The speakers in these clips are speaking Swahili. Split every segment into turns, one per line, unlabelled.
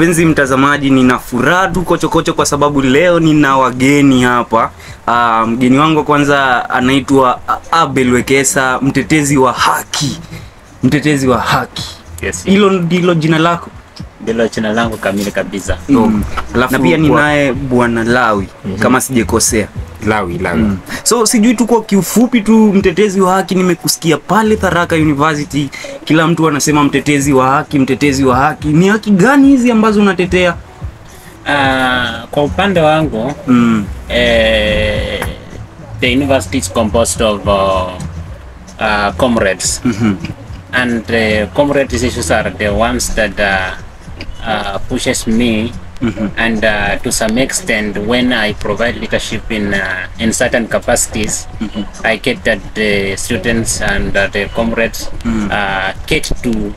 Penzi mtazamaji, nina furaha tu kochokocho kwa sababu leo nina wageni hapa. Mgeni wangu kwanza anaitwa Abel Wekesa, mtetezi wa haki. Mtetezi wa haki.
Yes.
Hilo ndilo jina lako?
Ndilo jina langu kamili kabisa.
Na pia ninaye Bwana Lawi, kama sijakosea.
Lawi.
So sijui tu kwa kiufupi tu, mtetezi wa haki, nimekusikia pale Tharaka University kila mtu anasema mtetezi wa haki, mtetezi wa haki. Ni haki gani hizi ambazo unatetea?
Kwa upande wangu the university is composed of comrades. And comrades issues are the ones that pushes me. And to some extent, when I provide leadership in certain capacities, I get that the students and the comrades get to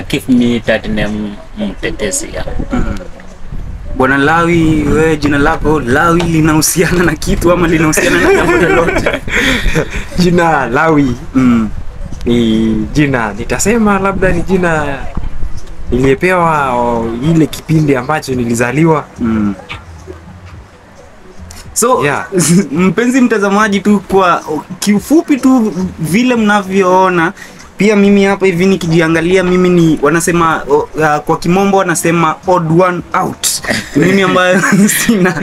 give me that name mtetezi.
Bwana Lawi, wewe jina lako Lawi linahusiana na kitu ama linahusiana na jambo lolote?
Jina Lawi ni jina, nitasema labda ni jina nilipewa ile kipindi ambacho nilizaliwa.
So mpenzi mtazamaji, tu kwa kiufupi tu vile mnavyoona, pia mimi hapa hivi nikijiangalia, mimi ni wanasema kwa kimombo wanasema odd one out. Mimi ambayo sina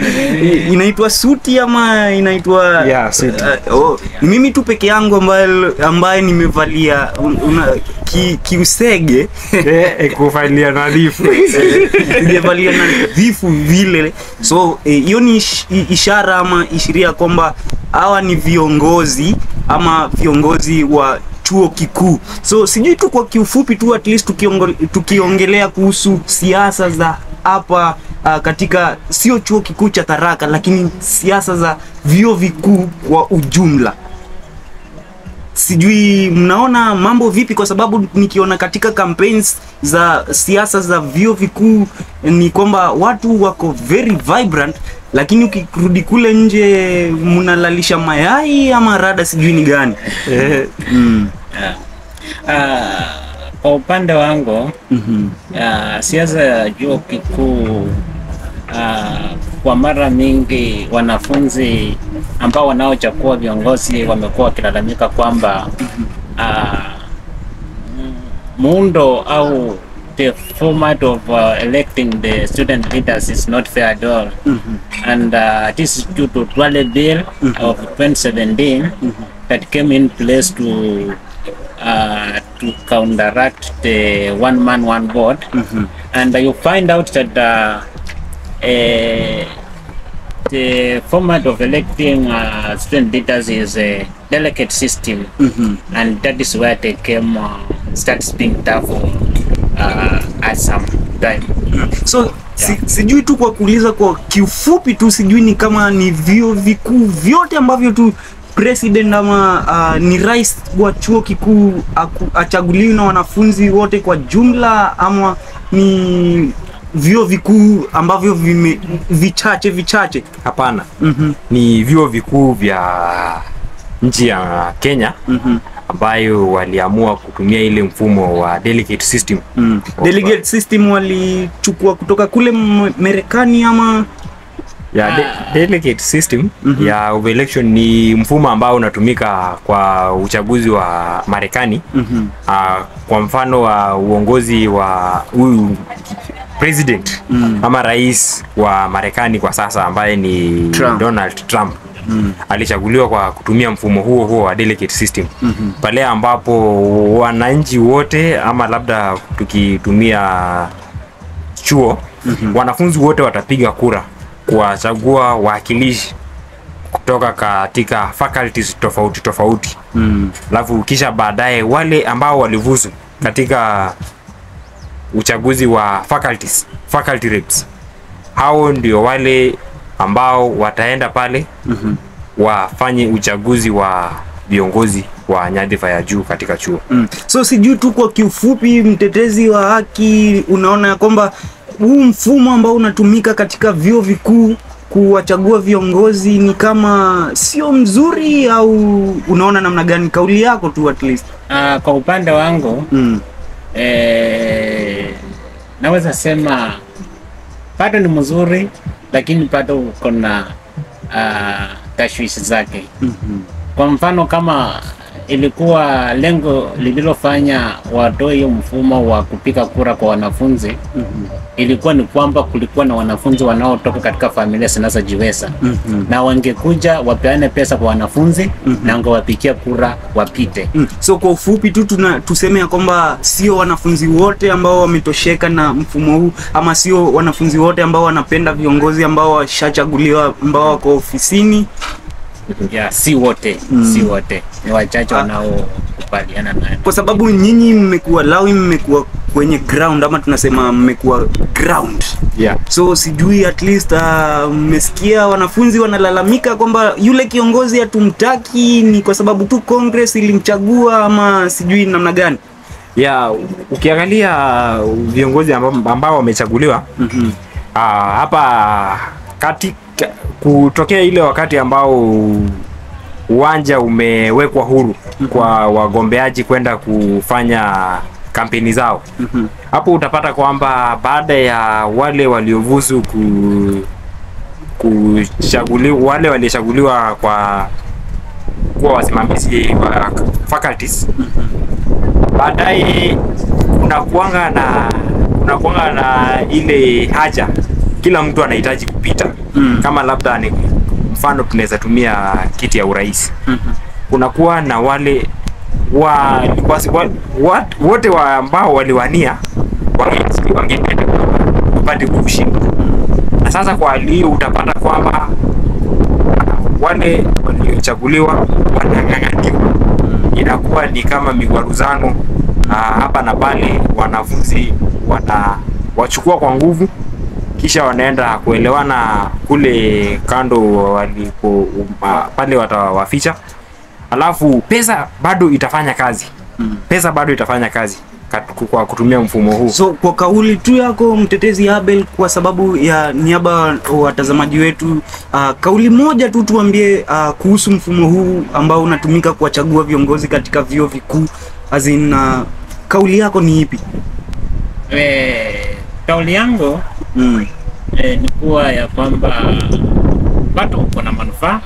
inaitwa suti ama inaitwa
suti.
Mimi tu peke yangu ambaye nimevalia kiusege
kuvalia nadhifu.
Sijavalia nadhifu vile. So hiyo ni ishara ama ishiria kwamba hawa ni viongozi ama viongozi wa chuo kikuu. So sijui tu kwa kiufupi tu, at least tukiongelea kuhusu siasa za hapa katika sio chuo kikuu cha Tharaka, lakini siasa za vyuo vikuu kwa ujumla. Sijui mnaona mambo vipi, kwa sababu nikiona katika campaigns za siasa za vyuo vikuu ni kwamba watu wako very vibrant, lakini ukirudi kule nje mnalalisha mayai ama rada sijui ni gani.
Kwa upande wangu siasa ya chuo kikuu, kwa mara mingi wanafunzi ambao wanaochagua viongozi wamekuwa wakilalamika kwamba muundo au the format of electing the student leaders is not fair at all. And this is due to Twale Bill of 2017 that came in place to counteract the one man one vote. And you find out that the format of electing student leaders is a delegate system. And that is where they came starts being tough at some time.
So sijui tu kwa kuuliza kwa kiufupi tu, sijui ni kama ni vyuo vikuu vyote ambavyo tu president ama ni rais wa chuo kikuu achaguliwi na wanafunzi wote kwa jumla, ama ni vyuo vikuu ambavyo vichache?
Hapana. Ni vyuo vikuu vya nchi ya Kenya ambayo waliamua kutumia ile mfumo wa delegate system.
Delegate system walichukua kutoka kule Marekani ama
delegate system ya election ni mfumo ambao unatumika kwa uchaguzi wa Marekani. Kwa mfano wa uongozi wa huyu president ama rais wa Marekani kwa sasa ambaye ni Donald Trump. Alichaguliwa kwa kutumia mfumo huo wa delegate system. Pale ambapo wananchi wote ama labda tukitumia chuo, wanafunzi wote watapiga kura kuwachagua wakilishi kutoka katika faculties tofauti. Alafu kisha baadaye wale ambao walivuzu katika uchaguzi wa faculty reps, hao ndio wale ambao wataenda pale wafanye uchaguzi wa viongozi wa nyadhifa ya juu katika chuo.
So sijui tu kwa kiufupi, mtetezi wa haki, unaona ya kwamba huu mfumo ambao unatumika katika vyuo vikuu kuwachagua viongozi ni kama sio mzuri, au unaona namna gani? Kauli yako tu at least.
Kwa upande wangu naweza sema bado ni mzuri, lakini bado uko na tashwishi zake. Kwa mfano kama ilikuwa lengo lililofanya watoe hiyo mfumo wa kupiga kura kwa wanafunzi, ilikuwa ni kwamba kulikuwa na wanafunzi wanaotoka katika familia zinazojiweza, na wangekuja wapeane pesa kwa wanafunzi na wangewapigia kura wapite.
So kwa ufupi tu tuseme ya kwamba sio wanafunzi wote ambao wametosheka na mfumo huu, ama sio wanafunzi wote ambao wanapenda viongozi ambao washachaguliwa ambao wako ofisini.
Si wote, si wote, ni wachache wanaokubaliana nayo,
kwa sababu nyinyi mmekuwa kwenye ground, ama tunasema mmekuwa ground. So sijui at least mmesikia wanafunzi wanalalamika kwamba yule kiongozi hatumtaki, ni kwa sababu tu Congress ilimchagua, ama sijui namna gani?
Ukiangalia viongozi ambao wamechaguliwa hapa kutokea ile wakati ambao uwanja umewekwa huru kwa wagombeaji kwenda kufanya kampeni zao, hapo utapata kwamba baada ya wale waliovusu kuchaguliwa, wale waliochaguliwa kwa wasimamizi wa faculties, baadaye kunakuanga na ile haja, kila mtu anahitaji kupita. Kama labda ni mfano tunaweza tumia kiti ya urais, kunakuwa na wale wote ambao waliwania wangependa kupata kushinda. Na sasa kwa hiyo utapata kwamba wale waliochaguliwa wanang'ang'aniwa, inakuwa ni kama migwaruzano hapa na pale, wanafunzi wachukua kwa nguvu, kisha wanaenda kuelewana kule kando walipo pale watawaficha, alafu pesa bado itafanya kazi. Pesa bado itafanya kazi kwa kutumia mfumo huu.
So kwa kauli tu yako mtetezi Abel, kwa sababu ya niaba wa watazamaji wetu, kauli moja tu tuambie kuhusu mfumo huu ambao unatumika kuwachagua viongozi katika vyuo vikuu. Kauli yako ni ipi?
Kauli yangu ni kuwa ya kwamba bado uko na manufaa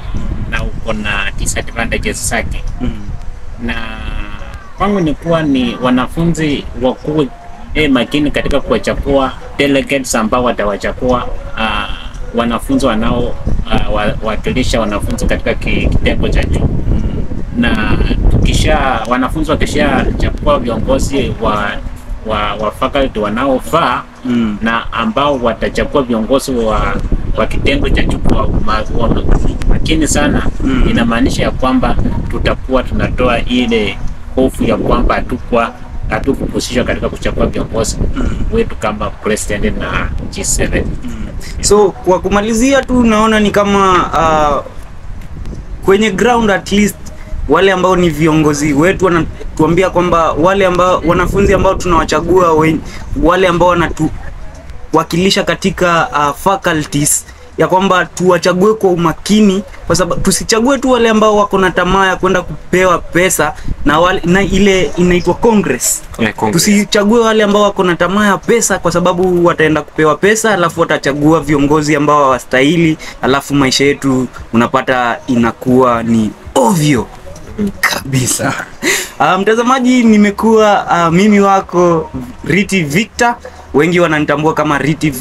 na uko na disadvantages zake. Na kwangu ni kuwa ni wanafunzi wakuwe makini katika kuwachagua delegates ambao watawachagua wanafunzi wanao wakilisha wanafunzi katika kitengo cha juu. Na wanafunzi wakishachagua viongozi wa faculty wanaofaa na ambao watachagua viongozi wa kitengo cha juu wa makini sana, inamaanisha ya kwamba tutakuwa tunatoa ile hofu ya kwamba hatukuhusishwa katika kuchagua viongozi wetu kama president na G7.
So kwa kumalizia tu, naona ni kama kwenye ground at least wale ambao ni viongozi wetu wanatuambia kwamba wanafunzi ambao tunawachagua, wale ambao wanatuwakilisha katika faculties, ya kwamba tuwachague kwa umakini, kwa sababu tusichague tu wale ambao wako na tamaa ya kwenda kupewa pesa na ile inaitwa Congress. Tusichague wale ambao wako na tamaa ya pesa, kwa sababu wataenda kupewa pesa alafu watachagua viongozi ambao hawastahili, alafu maisha yetu unapata inakuwa ni ovyo kabisa. Mtazamaji, nimekuwa mimi wako Riti Victor, wengi wananitambua kama Riti Victor.